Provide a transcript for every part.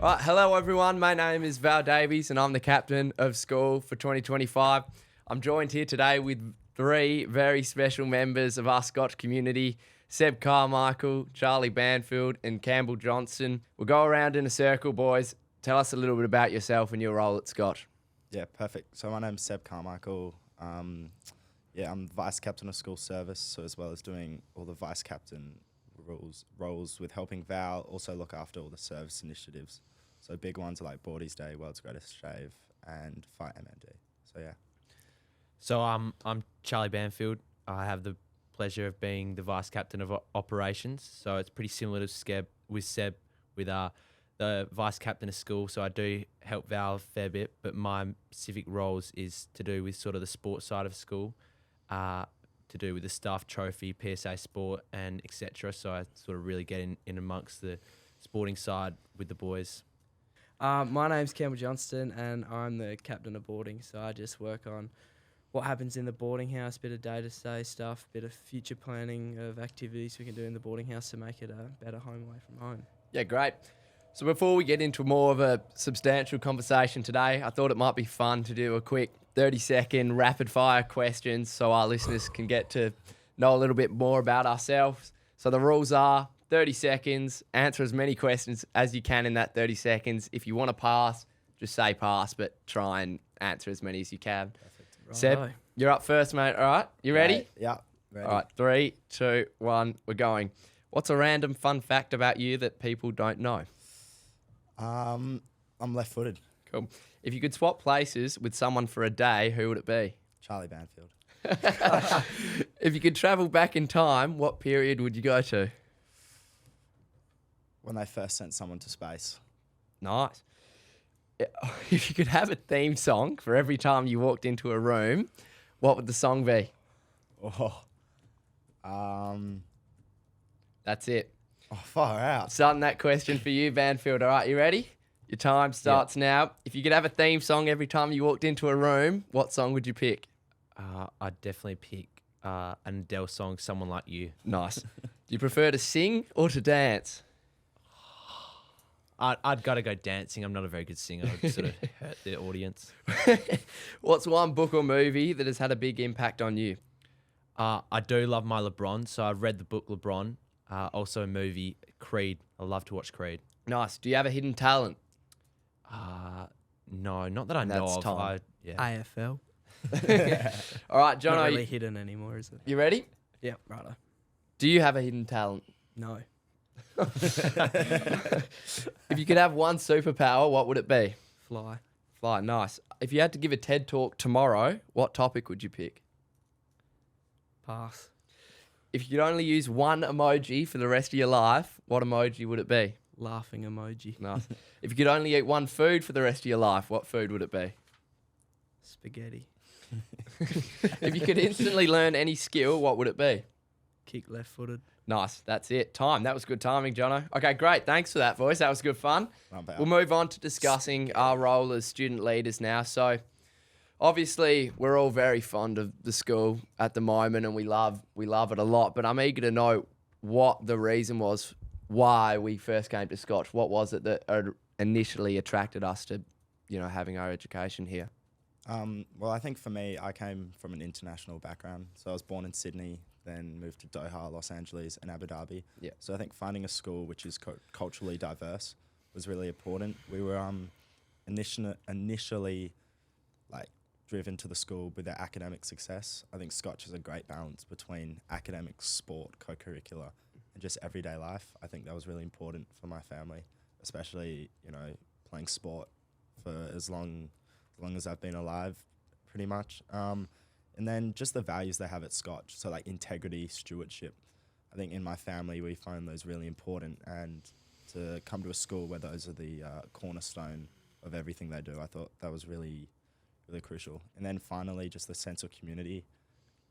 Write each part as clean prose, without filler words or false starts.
Right, hello everyone. My name is Val Davies and I'm the captain of school for 2025. I'm joined here today with three very special members of our Scotch community, Seb Carmichael, Charlie Banfield and Campbell Johnstone. We'll go around in a circle, boys. Tell us a little bit about yourself and your role at Scotch. Yeah, perfect. So my name's Seb Carmichael. I'm vice captain of school service, so as well as doing all the vice captain roles with helping Val also look after all the service initiatives. So big ones are like Bordy's Day, World's Greatest Shave, and Fight MND. So yeah. So I'm Charlie Banfield. I have the pleasure of being the vice captain of operations. So it's pretty similar to Seb with the vice captain of school. So I do help Val a fair bit, but my specific roles is to do with sort of the sports side of school, to do with the staff trophy, PSA sport, and etc. So I sort of really get in amongst the sporting side with the boys. My name's Campbell Johnstone and I'm the captain of boarding. So I just work on what happens in the boarding house, bit of day-to-day stuff, bit of future planning of activities we can do in the boarding house to make it a better home away from home. Yeah, great. So before we get into more of a substantial conversation today, I thought it might be fun to do a quick 30-second rapid-fire questions so our listeners can get to know a little bit more about ourselves. So the rules are 30 seconds, answer as many questions as you can in that 30 seconds. If you want to pass, just say pass, but try and answer as many as you can. Right. Seb, you're up first, mate. All right, you ready? Yeah, ready. All right, 3, 2, 1, we're going. What's a random fun fact about you that people don't know? I'm left-footed. Cool. If you could swap places with someone for a day, who would it be? Charlie Banfield. If you could travel back in time, what period would you go to? When they first sent someone to space. Nice. If you could have a theme song for every time you walked into a room, what would the song be? That's it. Oh, far out. Starting that question for you, Banfield. All right, you ready? Your time starts now. If you could have a theme song every time you walked into a room, what song would you pick? I'd definitely pick an Adele song, Someone Like You. Nice. Do you prefer to sing or to dance? I'd got to go dancing. I'm not a very good singer. I'd sort of hurt the audience. What's one book or movie that has had a big impact on you? I do love my LeBron, so I've read the book LeBron. Also a movie, Creed. I love to watch Creed. Nice. Do you have a hidden talent? No, not that I know That's of. time. AFL. All right, John, Not really hidden anymore, is it? you ready? Yeah, righto. Do you have a hidden talent? No. If you could have one superpower, what would it be? Fly. Fly, nice. If you had to give a TED talk tomorrow, what topic would you pick? Pass. If you could only use one emoji for the rest of your life, what emoji would it be? Laughing emoji. Nice. If you could only eat one food for the rest of your life, what food would it be? Spaghetti. If you could instantly learn any skill, what would it be? Kick left-footed. Nice. That's it. Time. That was good timing, Jono. Okay, great. Thanks for that, boys. That was good fun. Not bad. We'll move on to discussing our role as student leaders now. So, obviously, we're all very fond of the school at the moment, and we love it a lot. But I'm eager to know what the reason was why we first came to Scotch. What was it that initially attracted us to, having our education here? Well, I think for me, I came from an international background. So I was born in Sydney, then moved to Doha, Los Angeles, and Abu Dhabi. Yeah. So I think finding a school which is culturally diverse was really important. We were initially driven to the school with our academic success. I think Scotch has a great balance between academics, sport, co-curricular, and just everyday life. I think that was really important for my family, especially playing sport for as long as I've been alive, pretty much. And then just the values they have at Scotch, so like integrity, stewardship. I think in my family we find those really important, and to come to a school where those are the cornerstone of everything they do, I thought that was really, really crucial. And then finally, just the sense of community.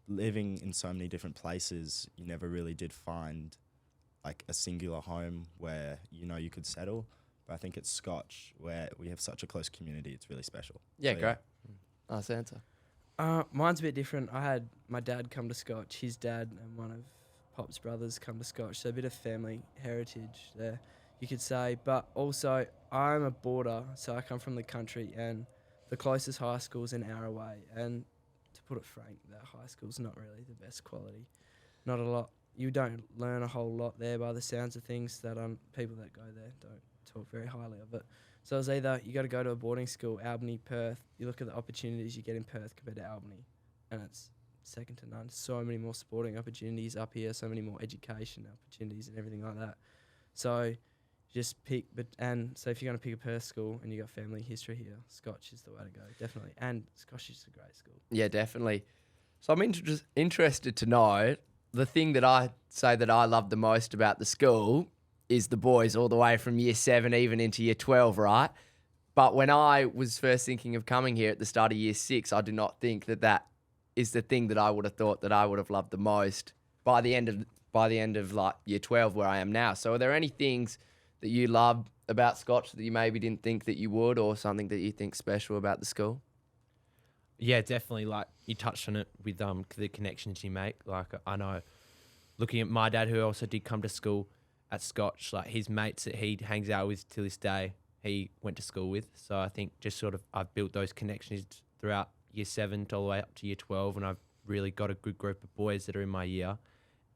Living in so many different places, you never really did find like a singular home where you could settle. But I think it's Scotch, where we have such a close community, it's really special. Yeah, So, great. Nice answer. Mine's a bit different. I had my dad come to Scotch, his dad and one of Pop's brothers come to Scotch, so a bit of family heritage there. you could say. But also, I'm a boarder, so I come from the country, and the closest high school's an hour away. And to put it frank, that high school's not really the best quality. Not a lot. You don't learn a whole lot there by the sounds of things. That people that go there don't talk very highly of it. So it's either you got to go to a boarding school, Albany, Perth. You look at the opportunities you get in Perth compared to Albany, and it's second to none. So many more sporting opportunities up here, so many more education opportunities and everything like that. So just pick, so if you're going to pick a Perth school and you got family history here, Scotch is the way to go, definitely. And Scotch is a great school. Yeah, definitely. So I'm interested to know, the thing that I say that I love the most about the school is the boys all the way from year 7 even into year 12, right? But when I was first thinking of coming here at the start of year 6, I do not think that is the thing that I would have thought that I would have loved the most by the end of like year 12 where I am now. So are there any things that you love about Scotch that you maybe didn't think that you would, or something that you think special about the school? Yeah, definitely. Like you touched on it with the connections you make. Like I know, looking at my dad, who also did come to school at Scotch, like his mates that he hangs out with till this day, he went to school with. So I think just sort of I've built those connections throughout year 7 all the way up to year 12, and I've really got a good group of boys that are in my year.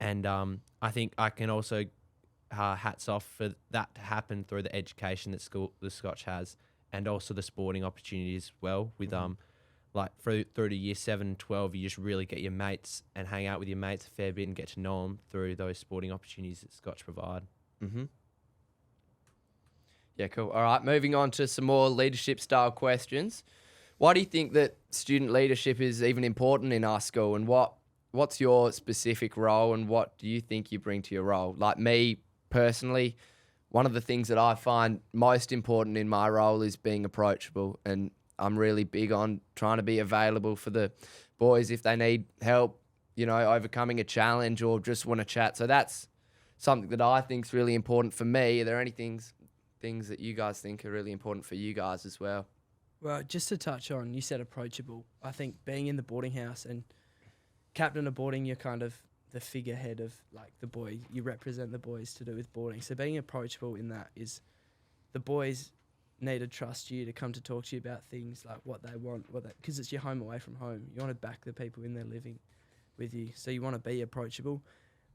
And I think I can also hats off for that to happen through the education that the Scotch has, and also the sporting opportunities as well. With like through to year 7 and 12, you just really get your mates and hang out with your mates a fair bit and get to know them through those sporting opportunities that Scotch provide. Mm-hmm. Yeah, cool. All right, moving on to some more leadership style questions. Why do you think that student leadership is even important in our school, and what's your specific role, and what do you think you bring to your role? Like me personally, one of the things that I find most important in my role is being approachable, and I'm really big on trying to be available for the boys if they need help, overcoming a challenge or just want to chat. So that's something that I think is really important for me. Are there any things that you guys think are really important for you guys as well? Well, just to touch on, you said approachable. I think being in the boarding house and captain of boarding, you're kind of the figurehead of like the boy. You represent the boys to do with boarding. So being approachable in that is the boys need to trust you to come to talk to you about things like what they want, because it's your home away from home. You want to back the people in there living with you. So you want to be approachable.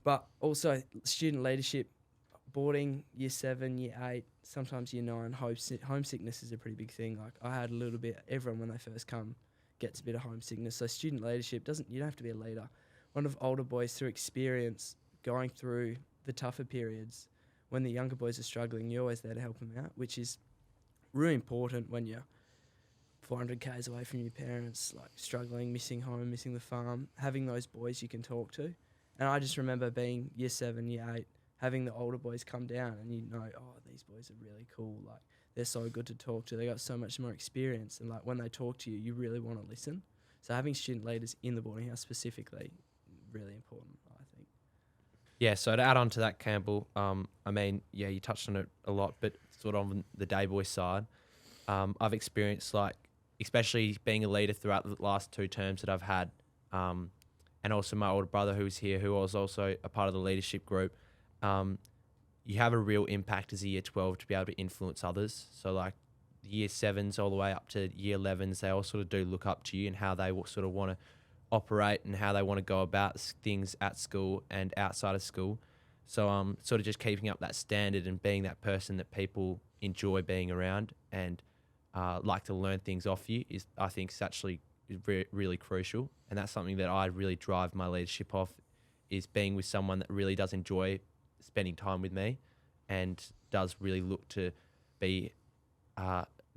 But also student leadership, boarding, year 7, year 8, sometimes year 9, homesickness is a pretty big thing. Like I had a little bit, everyone when they first come gets a bit of homesickness. So student leadership you don't have to be a leader. One of older boys through experience going through the tougher periods, when the younger boys are struggling, you're always there to help them out, which is really important when you're 400 k's away from your parents, like struggling, missing home, missing the farm, having those boys you can talk to. And I just remember being year 7, year 8, having the older boys come down and these boys are really cool. Like they're so good to talk to. They got so much more experience. And like when they talk to you, you really want to listen. So having student leaders in the boarding house specifically, really important, I think. Yeah, so to add on to that, Campbell, you touched on it a lot, but sort of on the day boy side, I've experienced, like, especially being a leader throughout the last 2 terms that I've had, and also my older brother who's here, who was also a part of the leadership group, you have a real impact as a year 12 to be able to influence others. So, like, the year 7s all the way up to year 11s, they all sort of do look up to you and how they will sort of want to operate and how they want to go about things at school and outside of school. So sort of just keeping up that standard and being that person that people enjoy being around and like to learn things off you is, I think, is actually really crucial. And that's something that I really drive my leadership off, is being with someone that really does enjoy spending time with me and does really look to be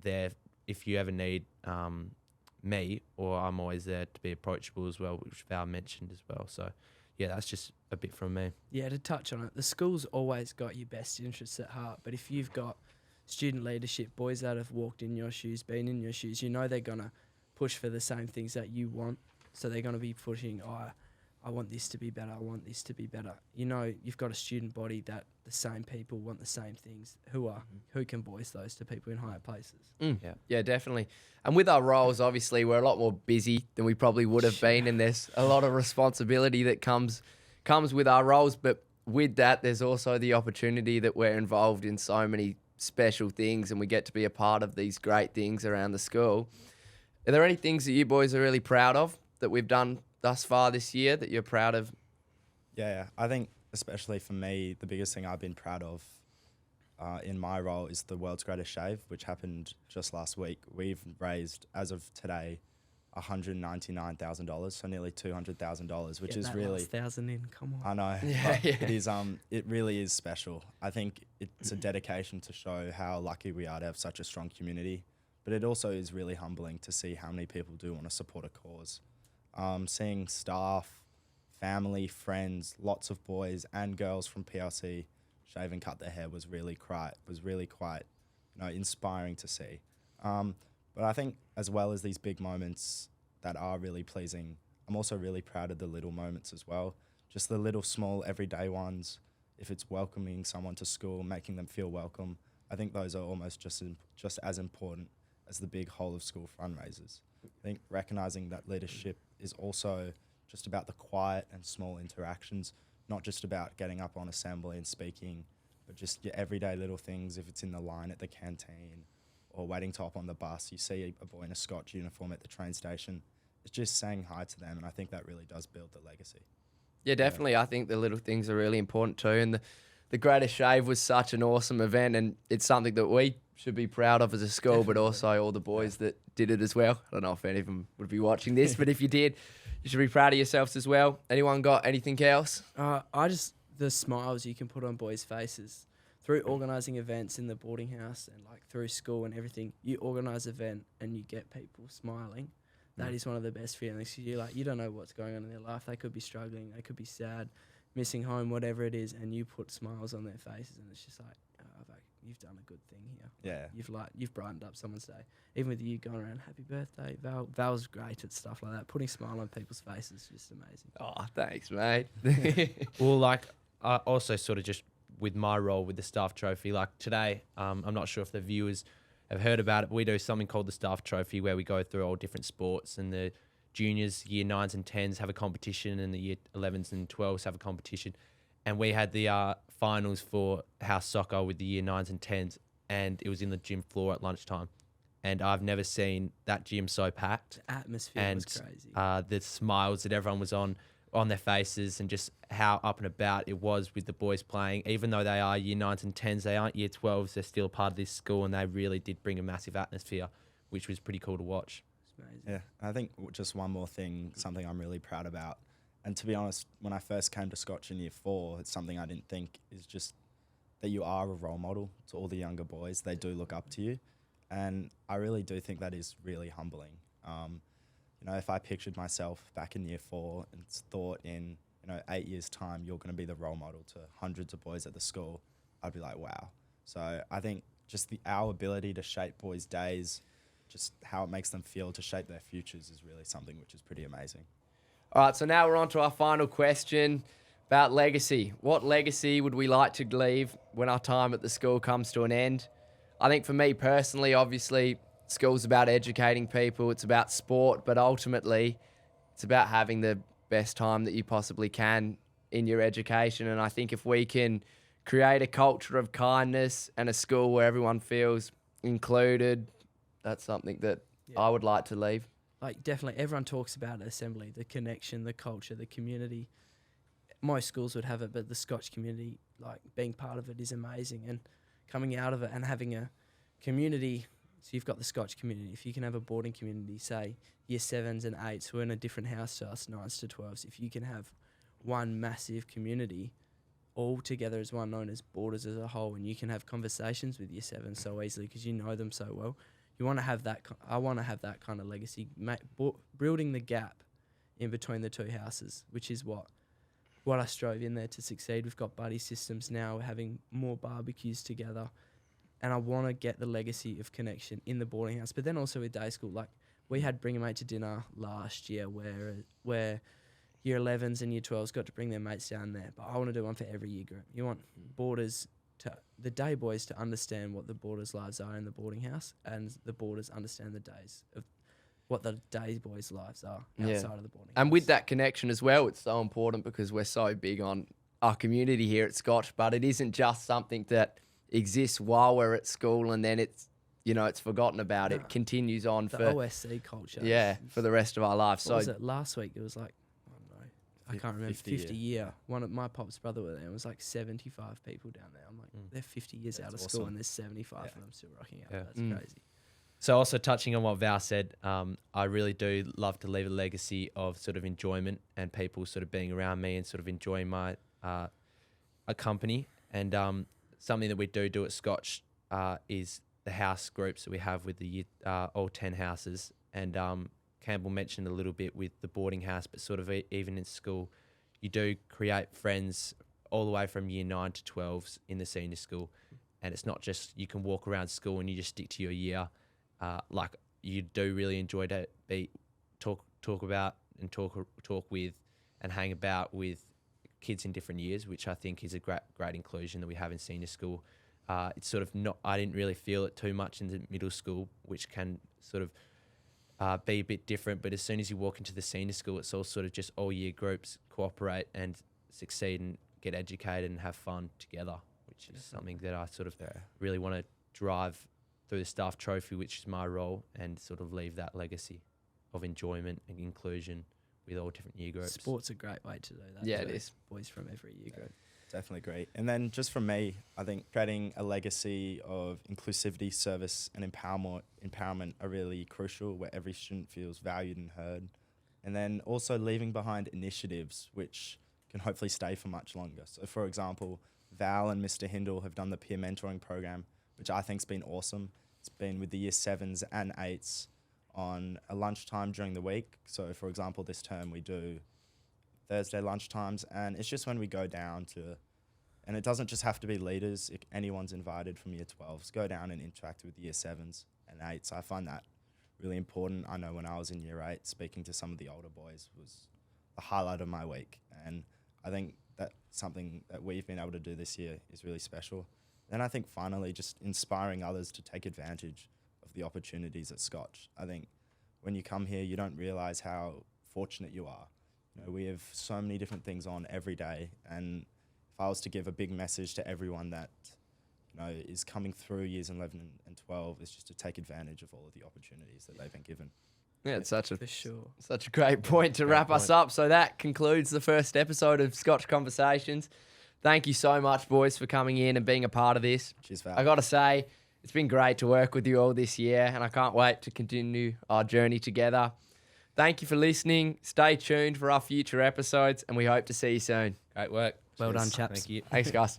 there if you ever need me, or I'm always there to be approachable as well, which Val mentioned as well. So yeah, that's just a bit from me. Yeah, to touch on it, the school's always got your best interests at heart, but if you've got student leadership, boys that have walked in your shoes, been in your shoes, they're going to push for the same things that you want. So they're going to be pushing, I want this to be better, I want this to be better. You've got a student body that the same people want the same things, who can voice those to people in higher places. Yeah, definitely. And with our roles, obviously, we're a lot more busy than we probably would have been, and there's a lot of responsibility that comes with our roles. But with that, there's also the opportunity that we're involved in so many special things and we get to be a part of these great things around the school. Are there any things that you boys are really proud of that we've done thus far this year that you're proud of? Yeah, I think especially for me, the biggest thing I've been proud of in my role is the World's Greatest Shave, which happened just last week. We've raised, as of today, $199,000, so nearly $200,000, which is really thousand in. Come on. I know. Yeah, yeah. It is. It really is special. I think it's a dedication to show how lucky we are to have such a strong community, but it also is really humbling to see how many people do want to support a cause. Seeing staff, family, friends, lots of boys and girls from PLC shave and cut their hair was really quite inspiring to see. But I think as well as these big moments that are really pleasing, I'm also really proud of the little moments as well. Just the little small everyday ones. If it's welcoming someone to school, making them feel welcome, I think those are almost just as important as the big whole of school fundraisers. I think recognizing that leadership is also just about the quiet and small interactions, not just about getting up on assembly and speaking, but just your everyday little things. If it's in the line at the canteen or waiting to hop on the bus, you see a boy in a Scotch uniform at the train station, it's just saying hi to them, and I think that really does build the legacy. Yeah, definitely. I think the little things are really important too. And the Greatest Shave was such an awesome event, and it's something that we should be proud of as a school, but also all the boys that did it as well. I don't know if any of them would be watching this, but if you did, you should be proud of yourselves as well. Anyone got anything else? The smiles you can put on boys' faces through organising events in the boarding house and like through school and everything. You organise an event and you get people smiling. That is one of the best feelings. You don't know what's going on in their life. They could be struggling, they could be sad, missing home, whatever it is, and you put smiles on their faces, and it's just like, you've done a good thing here. Yeah. You've brightened up someone's day. Even with you going around, happy birthday, Val. Val's great at stuff like that. Putting a smile on people's faces is just amazing. Oh, thanks, mate. Well, I also sort of just with my role with the staff trophy, like today, I'm not sure if the viewers have heard about it, but we do something called the staff trophy where we go through all different sports, and the juniors, year 9s and 10s have a competition, and the year 11s and 12s have a competition. And we had the finals for house soccer with the year 9s and 10s, and it was in the gym floor at lunchtime. And I've never seen that gym so packed. The atmosphere was crazy. The smiles that everyone was on their faces, and just how up and about it was with the boys playing. Even though they are year 9s and 10s, they aren't year 12s. They're still part of this school, and they really did bring a massive atmosphere, which was pretty cool to watch. It's amazing. Yeah, I think just one more thing, something I'm really proud about. And to be honest, when I first came to Scotch in year 4, it's something I didn't think is just that you are a role model to all the younger boys. They do look up to you. And I really do think that is really humbling. If I pictured myself back in year 4 and thought in, 8 years' time, you're going to be the role model to hundreds of boys at the school, I'd be like, wow. So I think just our ability to shape boys' days, just how it makes them feel, to shape their futures is really something which is pretty amazing. All right, so now we're on to our final question about legacy. What legacy would we like to leave when our time at the school comes to an end? I think for me personally, obviously, school's about educating people. It's about sport, but ultimately, it's about having the best time that you possibly can in your education. And I think if we can create a culture of kindness and a school where everyone feels included, that's something that I would like to leave. Like, definitely, everyone talks about assembly, the connection, the culture, the community. Most schools would have it, but the Scotch community, like, being part of it is amazing. And coming out of it and having a community, so you've got the Scotch community. If you can have a boarding community, say, year 7s and 8s who are in a different house to us, 9s to 12s, if you can have one massive community all together as one, known as boarders as a whole, and you can have conversations with year 7s so easily because you know them so well. You want to have that. I want to have that kind of legacy, building the gap in between the two houses, which is what I strove in there to succeed. We've got buddy systems now. We're having more barbecues together, and I want to get the legacy of connection in the boarding house, but then also with day school. Like, we had Bring a Mate to Dinner last year where year 11s and year 12s got to bring their mates down there, but I want to do one for every year group. You want boarders the day boys to understand what the boarders' lives are in the boarding house, and the boarders understand the days of what the day boys' lives are outside of the boarding house. And with that connection as well, it's so important because we're so big on our community here at Scotch, but it isn't just something that exists while we're at school and then it's forgotten about. It continues on The for OSC culture. for the rest of our lives. What So was it last week? It was like, I don't know, I can't remember. 50 year. One of my pop's brother were there. It was like 75 people down there. I'm like, they're 50 years out of school awesome. and there's 75 of them still rocking out. Yeah. That's crazy. So also touching on what Val said, I really do love to leave a legacy of sort of enjoyment and people sort of being around me and sort of enjoying my a company. And something that we do at Scotch is the house groups that we have with the all 10 houses. And Campbell mentioned a little bit with the boarding house, but sort of even in school, you do create friends all the way from year 9 to 12s in the senior school. And it's not just you can walk around school and you just stick to your year. Like you do really enjoy to talk about and talk with and hang about with kids in different years, which I think is a great inclusion that we have in senior school. It's sort of not, I didn't really feel it too much in the middle school, which can sort of be a bit different. But as soon as you walk into the senior school, it's all sort of just all year groups cooperate and succeed and get educated and have fun together, which is something that I sort of really want to drive through the staff trophy, which is my role, and sort of leave that legacy of enjoyment and inclusion with all different year groups. Sport's a great way to do that. Yeah, too. it is. Boys from every year group. Definitely great. And then just from me, I think creating a legacy of inclusivity, service, and empowerment are really crucial, where every student feels valued and heard. And then also leaving behind initiatives which can hopefully stay for much longer. So for example, Val and Mr. Hindle have done the peer mentoring program, which I think's been awesome. It's been with the year 7s and 8s on a lunchtime during the week. So for example, this term we do Thursday lunchtimes, and it's just when we go down to, and it doesn't just have to be leaders, anyone's invited from year 12s, go down and interact with year 7s and 8s. I find that really important. I know when I was in year 8, speaking to some of the older boys was the highlight of my week, and I think that something that we've been able to do this year is really special. And I think finally just inspiring others to take advantage of the opportunities at Scotch. I think when you come here, you don't realise how fortunate you are. You know, we have so many different things on every day, and if I was to give a big message to everyone that is coming through years 11 and 12, is just to take advantage of all of the opportunities that they've been given. yeah, it's such For sure. a great point to wrap us up. So that concludes the first episode of Scotch Conversations. Thank you so much, boys, for coming in and being a part of this. Cheers, Val. I got to say, it's been great to work with you all this year, and I can't wait to continue our journey together. Thank you for listening. Stay tuned for our future episodes, and we hope to see you soon. Great work. Well done, chaps. Thank you. Thanks, guys.